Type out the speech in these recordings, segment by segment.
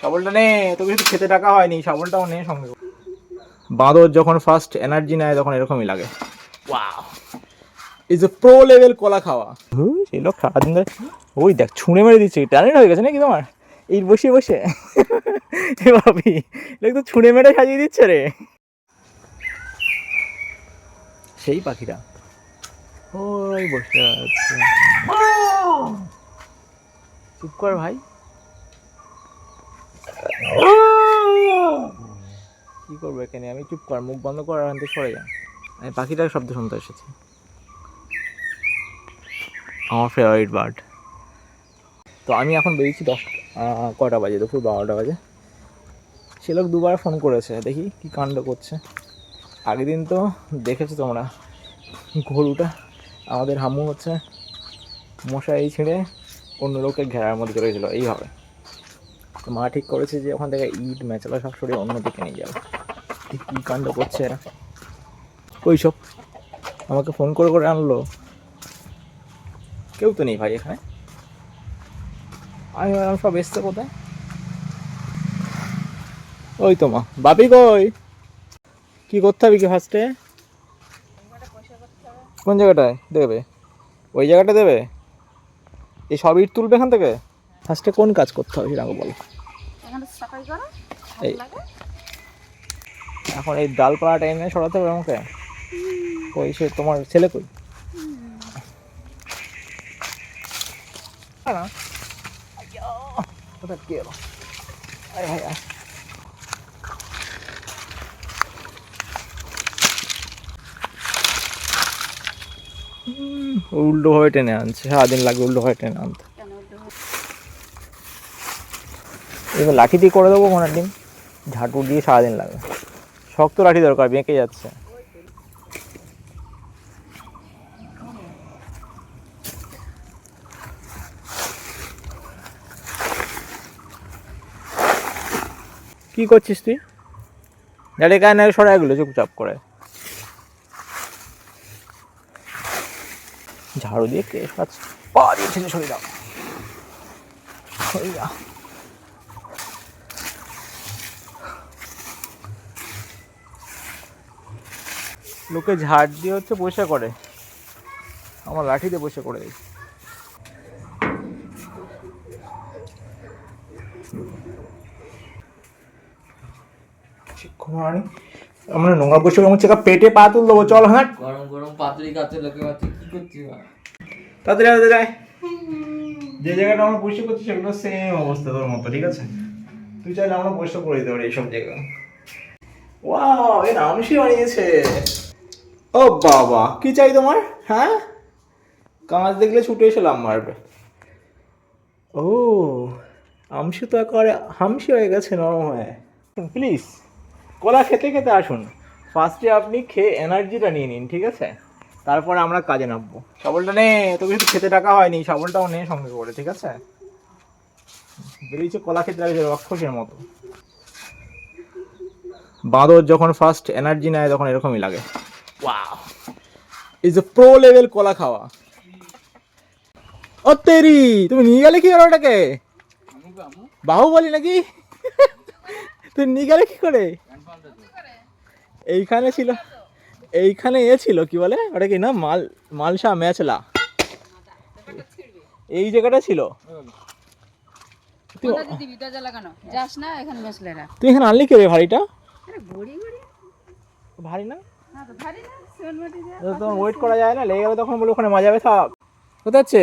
শাবলটা নে, তোকে শুধু খেতে ডাকা হয়নি, শাবলটাও নে সঙ্গে। বাঁদর যখন ফার্স্ট এনার্জি নেয় তখন এরকমই লাগে। Wow, is a pro level কলা খাওয়া। সেই লোক সারাদিন ধরে ওই দেখ ছুঁড়ে মেরে দিচ্ছে, ট্যালেন্ট হয়ে গেছে নাকি তোমার এই বসে বসে? এ ভাবি, লোক তো ছুঁড়ে মেরে সাজিয়ে দিচ্ছে রে। সেই পাখিটা ওই বসে আছে। চুপ কর ভাই, কি করবো এখানে আমি? চুপ কর, মুখ বন্ধ কর, আর সরে যা। আমি পাখিটার শব্দ শুনতে এসেছি, আমার ফেভারিট বার্ড। তো আমি এখন বেরিয়েছি কটা বাজে, দুপুর 12টা বাজে। সে লোক দুবার ফোন করেছে, দেখি কি কাণ্ড করছে। আগের দিন তো দেখেছো তোমরা, গরুটা আমাদের হামু হচ্ছে মশাই ছেড়ে অন্য লোকের ঘেরার মধ্যে চলে গেছিলো এইভাবে। তো মা ঠিক করেছে যে ওখান থেকে ইট মেচলা সব সরিয়ে অন্যদিকে নিয়ে যাবে। কী কাণ্ড করছে এরা, ওই সব আমাকে ফোন করে করে আনলো। কেউ তো নেই ভাই এখানে, আমি ভাবলাম সব এসছে কোথায়। ওই তো মা, বাপি কই? কি করতে হবে কি ফার্স্টে? কোন জায়গাটায় দেবে? ওই জায়গাটা দেবে? এই সব ইট তুলবে এখান থেকে? ফার্স্টে কোন কাজ করতে হবে সেটা বলো। এখন এই ডালপালাটা এনে সরাতে হবে আমাকে। কই সে তোমার ছেলে কই? কোথায় কি এলো? আয় ভাই আয়। উল্টো ভাবে টেনে আনছে, সারাদিন লাগে উল্টো ভাবে টেনে আনতে। এবার লাঠি দিয়ে করে দেবো কোনো দিন, ঝাঁটু দিয়ে সারাদিন লাগে। শক্ত লাঠি দরকার, বেঁকে যাচ্ছে। কি করছিস তুই? গাড়ি গায়ে না সরাই গেলো চুপচাপ করে। ঝাড়ু দিয়ে কে পাচ্ছে? পা দিয়ে ঠেলে সরিয়ে দাও। লোকে ঝাড় দিয়ে হচ্ছে বসে করে, আমার লাঠিতে বসে করে দিই। আমরা নোংরা বসে হচ্ছে পেটে পা তুল দেবো, চল হাঁট। গরম গরম পাতুরি কাছে লোকে বাচ্চা কি করছিস? তাড়াতাড়ি যায়। যে জায়গাটা আমরা পরিষ্কার করছি সেগুলো সেম অবস্থা তোর মতো, ঠিক আছে? তুই চাইলে আমরা পরিষ্কার করে দিতে পারি এইসব জায়গা। ওয়াও, এ রামসি বানিয়েছে। ও বাবা, কি চাই তোমার? হ্যাঁ, কাঁচ দেখলে ছুটে এসে লাম মারবে। ও, আমসি তো একেবারে হামসি হয়ে গেছে নরম হয়ে। প্লিজ কলা খেতে খেতে আসুন, ফার্স্টে আপনি খেয়ে এনার্জিটা নিয়ে নিন, ঠিক আছে? তারপরে আমরা কাজে নামবো। শাবলটা নে, তোকে শুধু খেতে ডাকা হয়নি, শাবলটাও নে সঙ্গে করে, ঠিক আছে? বেরিয়েছে কলা খেতে লাগছে রক্ষসের মতো। বাঁদর যখন ফার্স্ট এনার্জি নেয় তখন এরকমই লাগে। Wow, is a pro level কলা খাওয়া। ও তেরি, তুমি নিয়ে গেলে কি হলো ওটাকে? বাহুবলি নাকি? তুই নিয়ে গেলে কি করে? এইখানে ছিল, এইখানে এ ছিল কি বলে ওটা কি না, মালসা মেচলা, এই জায়গাটা ছিল। তুই এখানে আনলি কে রে ভারীটা? ভারী না? তোমার ওয়েট করা যায় না, লেগে গেলে তখন বলে ওখানে মজা যাবে। থাক, কোথায় আছে?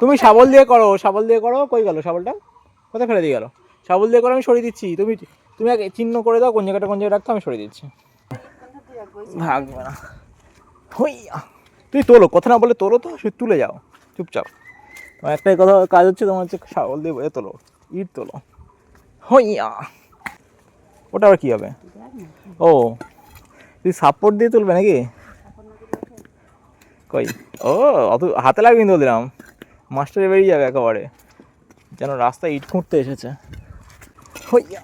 তুমি শাবল দিয়ে করো, শাবল দিয়ে করো। কই গেল শাবলটা? কোথায় ফেলে দিয়ে গেল? শাবল দিয়ে করো, আমি সরিয়ে দিচ্ছি। তুমি তুমি আগে চিহ্ন করে দাও কোন জায়গাটা কোন জায়গায় রাখতে, আমি সরিয়ে দিচ্ছি। ভাগবে না। হইয়া, তুই তোলো, কথা না বলে তোলো তো, শুধু তুলে যাও চুপচাপ। তোমার একটাই কথা কাজ হচ্ছে, তোমার হচ্ছে শাবল দিয়ে বলে তোলো, ইট তোলো। হইয়া, ওটা আবার কী হবে? ও, তুই সাপোর্ট দিয়ে তুলবে নাকি? কই, ও অত হাতে লাগবে কিন্তু দিলাম, মাস্টারে বেরিয়ে যাবে একেবারে, যেন রাস্তায় ইট খুঁড়তে এসেছে। হইয়া,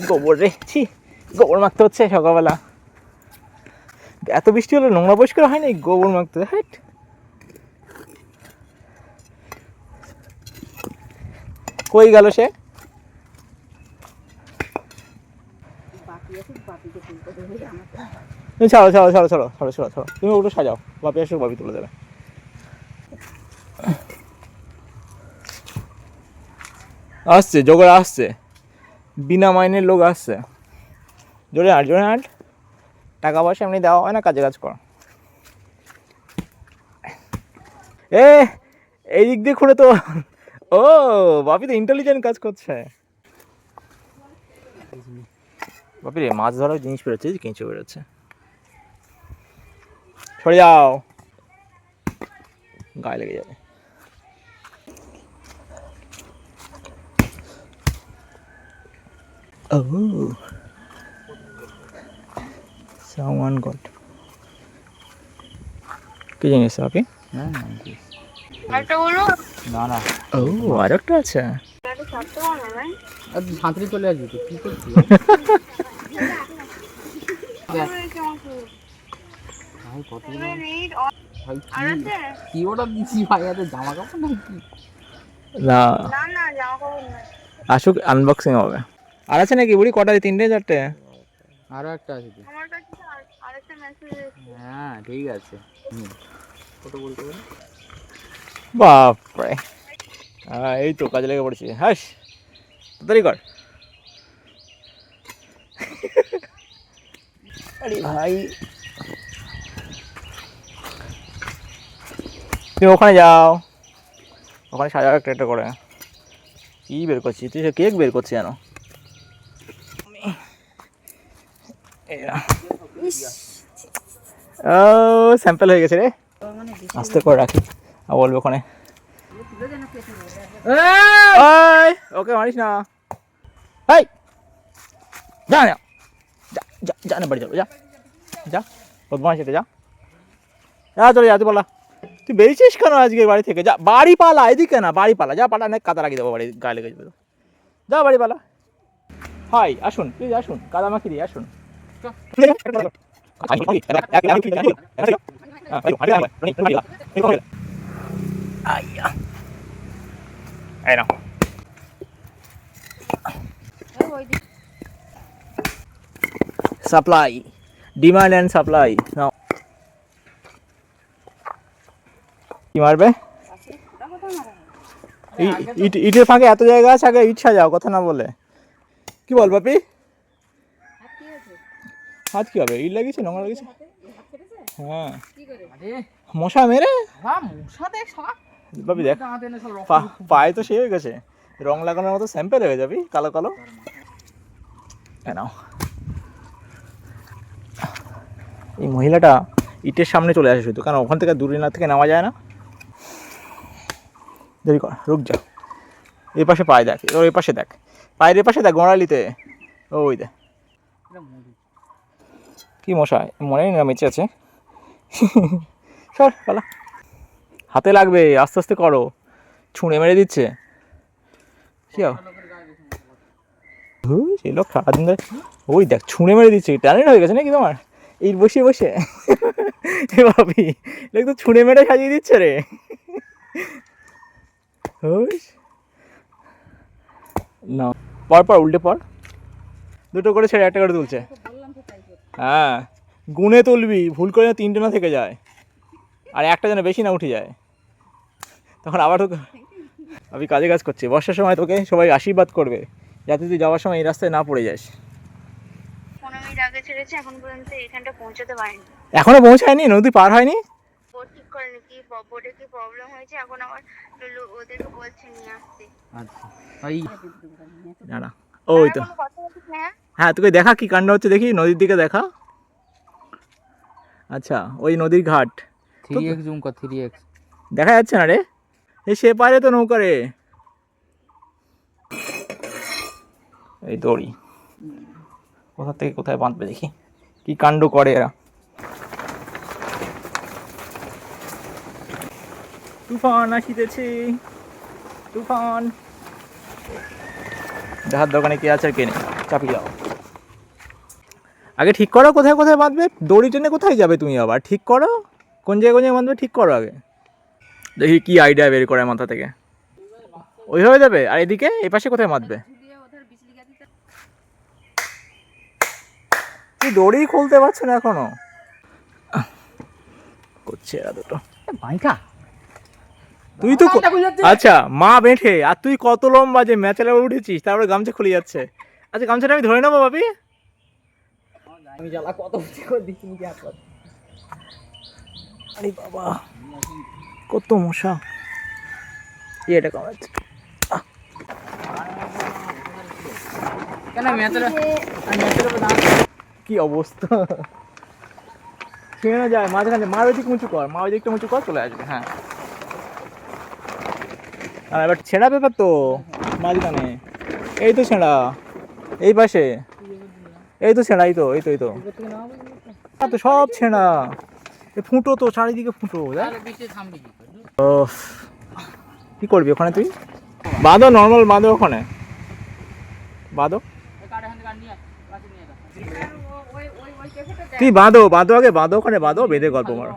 গোবর রে, ছি, গোবর মাখতে হচ্ছে সকালবেলা। এত বৃষ্টি হলে নোংরা পরিষ্কার হয় না, গোবর মাখতে। হ্যাট, কই গেল সে? ছাড়ো ছাড়ো ছাড়ো ছাড়ো ছাড়ো ছাড়ো ছাড়ো, তুমি ওটা সাজাও, বাপি আসুক, বাপি তুলে দেবে। আসছে জোগাড়, আসছে, বিনা মাইনের লোক আসছে। জোরে হাঁট, জোরে হাঁট, টাকা পয়সা এমনি দেওয়া হয় না, কাজে কাজ কর। এই দিক দিয়ে খুঁড়ে তো, ও বাপি তো ইন্টেলিজেন্ট কাজ করছে। বাপি রে, মাছ ধরার জিনিস বেরোচ্ছে, কেঁচো বেরোচ্ছে, সরে যাও, গায়ে লেগে যাবে। Oh, someone got. কি জিনিস আপনি? না না, ও আরেকটা আছে। ছাত্রী চলে আসবি তো, কি করছিস? ভাই কতগুলো, ভাই কি অর্ডার দিচ্ছি ভাই, এত জামা কাপড় নাকি? না না জামা কাপড় না। আসুক, আনবক্সিং হবে। আর আছে নাকি বুড়ি? কটা? 3টে 4টে? আরো একটা আছে তো। আমার কাছে আরেকটা মেসেজ এসেছে। হ্যাঁ ঠিক আছে, কত বলতে পারি? বাপরে, এই তো কাজে লেগে পড়েছি। হাস, তাড়াতাড়ি কর। আরে ভাই, তুমি ওখানে যাও, ওখানে সাজাও একটা একটা করে। কি বের করছি তুই? কেক বের করছি যেন। ও স্যাম্পল হয়ে গেছে রে, আস্তে করে রাখি, আর বলবো ওখানে ওকে মারিস না। এই যা না, যা যা না, বাড়ি চলো, যা যা, বদমাইশ এটা, যা যা, চলে যা। তুই বলা, তুই বেরিয়েছিস কেন আজকে বাড়ি থেকে? যা বাড়ি পালা, এদিকে না, বাড়ি পালা, যা, পালা, অনেক কাদা লাগিয়ে দেবো, বাড়ি গায়ে লেগে যাবে। যা বাড়ি পালা। হাই, আসুন প্লিজ, আসুন, কাদা মাখি দিয়ে আসুন। Supply, demand and supply. নাও, কি মারবে? ইটের ফাঁকে এত জায়গা আছে, আগে ইট সাজাও, কথা না বলে। কি বল বাপি? হাত কি হবে? ইট লাগিয়েছে, নোংরা লাগিয়েছে। হ্যাঁ, মশা মেরে বাপি দেখ, পায়ে তো সে হয়ে গেছে, রং লাগানোর মতো স্যাম্পেল হয়ে যাবি, কালো কালো। নাও, এই মহিলাটা ইটের সামনে চলে আসে শুধু, কারণ ওখান থেকে দূরে না থেকে নেওয়া যায় না। দেরি কর, রুক যা, এই পাশে পায়ে দেখ, ওর এই পাশে দেখ, পায়ের এই পাশে দেখ, গোড়ালিতে ওই দেখ। কি মশা, মনে নেই না মেচে আছে। সর পালা, হাতে লাগবে, আস্তে আস্তে করো, ছুঁড়ে মেরে দিচ্ছে। কি সেই লোক সারাদিন ধরে, ওই দেখ ছুঁড়ে মেরে দিচ্ছে, ট্যালেন্ট হয়ে গেছে নাকি তোমার এই বসে বসে? এ ভাবি, লোক তো ছুঁড়ে মেরে সাজিয়ে দিচ্ছে রে। না, পর পর উল্টে পর, দুটো করে ছেড়ে একটা করে তুলছে। হ্যাঁ, গুনে তুলবি, ভুল করে 3টে না থেকে যায়, আর একটা যেন বেশি না উঠে যায়, তখন আবার তোকে। আমি কাজে কাজ করছি, বর্ষার সময় তোকে সবাই আশীর্বাদ করবে যাতে তুই যাওয়ার সময় এই রাস্তায় না পড়ে যাস। 15 মিনিট আগে ছেড়েছে, এখন পর্যন্ত এখানটা পৌঁছাতে পারেনি। এখনো পৌঁছায়নি? নদী পার হয়নি? বোর্ড ঠিক করেনি, কি বোর্ডে কি প্রবলেম হয়েছে, এখন আবার ওদেরকে বলছে নিয়ে আসতে। আচ্ছা ভাই, না না, ওই তো, কোনো কথা বলছিস না? হ্যাঁ তোকে দেখা কি কাণ্ড হচ্ছে দেখি, নদীর দিকে দেখা। আচ্ছা, ওই নদীর ঘাট 3x জুম কর, 3x। দেখা যাচ্ছে না রে, এই সে পারে তো নৌকা রে। এই দড়ি কোথা থেকে কোথায় বাঁধবে দেখি, কি কাণ্ড করে এরা। তুফান আসিতেছে, তুফান। দেখার দোকানে কে আছে আর কে নেই, চাপি যাও। আগে ঠিক করো কোথায় কোথায় বাঁধবে, দড়ি টেনে কোথায় যাবে তুমি আবার? ঠিক করো কোন জায়গায় বাঁধবে, ঠিক করো আগে। দেখি কি আইডিয়া বের করে মাথা থেকে। ওইভাবে যাবে, আর এদিকে এই পাশে কোথায় মারবে? তুই দড়ি খুলতে পারছে না এখনো, করছে এরা দুটো। ভাইটা তুই তো আচ্ছা মা বেঁঠে, আর তুই কত লম্বা যে ম্যাচেলে উঠেছিস, তারপরে গামছা খুলে যাচ্ছে। আচ্ছা গামছাটা আমি ধরে নেবো বাপি। আমি জ্বালা কত উঁচু করে দিচ্ছি নিজে হাত করে। আরে বাবা কত মশা, এটা কমাচ্ছে। কেন মেয়েদের কি অবস্থা, ছেড়ে যায় মাঝখানে। মা ওই দিক উঁচু কর, মা ওই দিকটা উঁচু কর, চলে আসবে। হ্যাঁ আর এবার ছেঁড়া ব্যাপার তো মাঝখানে, এই তো ছেঁড়া, এই পাশে এই তো ছেঁড়া, এই তো এই তো এই তো তো সব ছেঁড়া, ফুটো তো চারিদিকে ফুটো। ও কি করবি ওখানে তুই? বাঁধো, নর্মাল বাঁধো, ওখানে বাঁধো, তুই বাঁধো বাঁধো আগে বাঁধো, ওখানে বাঁধো, বেঁধে গল্প মারো।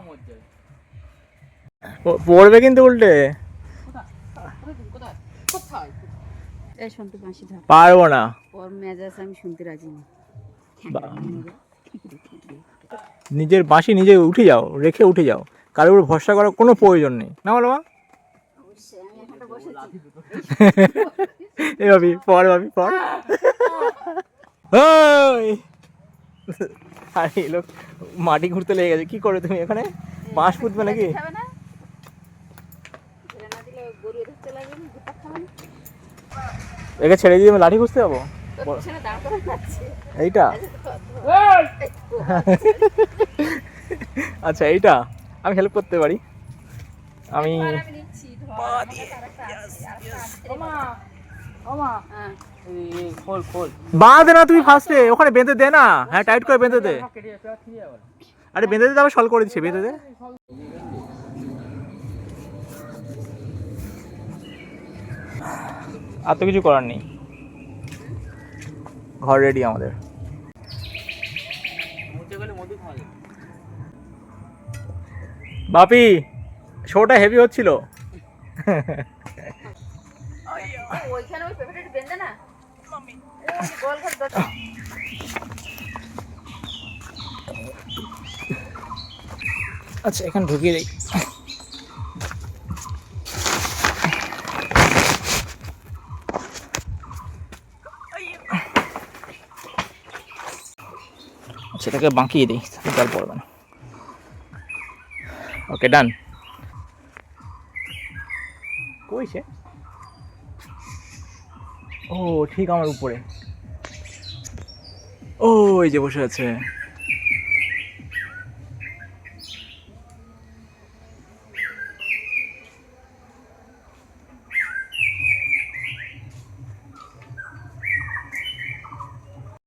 পড়বে কিন্তু উল্টে, পারবো না, ওর মেজাজ আমি শুনতে রাজি না। নিজের বাঁশি নিজে উঠে যাও, রেখে উঠে যাও, কারোর উপর ভরসা করার কোনো প্রয়োজন নেই, না বলো মা? এই ভাবি পর, ভাবি পর। আরে লোক মাটি ঘুরতে লেগে গেছে, কি করে তুমি এখানে বাঁশ পুঁতবে নাকি? একে ছেড়ে দিয়ে আমি লাঠি খুঁজতে যাবো? এইটা আচ্ছা এইটা আমি হেল্প করতে পারি, আমি বাঁধ না তুই ফার্স্টে, ওখানে বেঁধে দে না। হ্যাঁ টাইট করে বেঁধে দে, আরে বেঁধে দে, আবার সল করে দিচ্ছে, বেঁধে দে। আর তো কিছু করার নেই, ঘর রেডি আমাদের। বাপি শোটা হেভি হচ্ছিল। ওইখানে ওই পেপারটা বেঁধে না গোল ঘর দত। আচ্ছা এখানে ঢুকিয়ে দিই। আচ্ছা এটাকে বাঁকিয়ে দিই, জল পড়বে না। ওকে ডান। কইছে ও ঠিক আমার উপরে, ও এই যে বসে আছে।